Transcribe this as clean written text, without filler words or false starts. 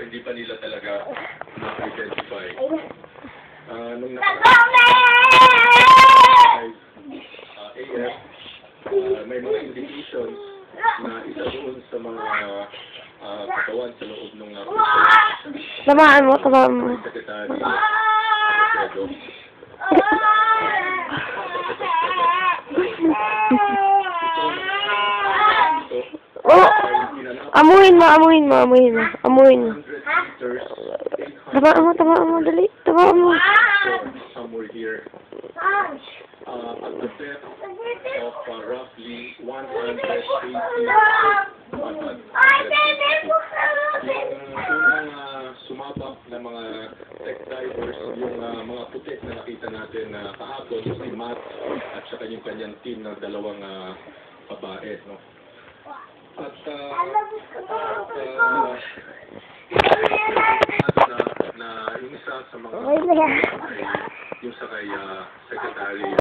hindi pa nila talaga na-identify. Nung AF, may mga indications na isa doon sa mga katawan sa loob ng Tamaan mo, tamaan mo. Secretary Oh, amuhin mo, amuhin mo, amuhin mo, amuhin mo. Tamaan mo, dali, tamaan mo. Somewhere here. At the depth of roughly 180 yung unang sumabak na mga tech divers, yung mga puti na nakita natin na kahapon, si Matt at saka yung kanyang team ng dalawang babae, no? At na yung isa sa mga yung sa kay Secretary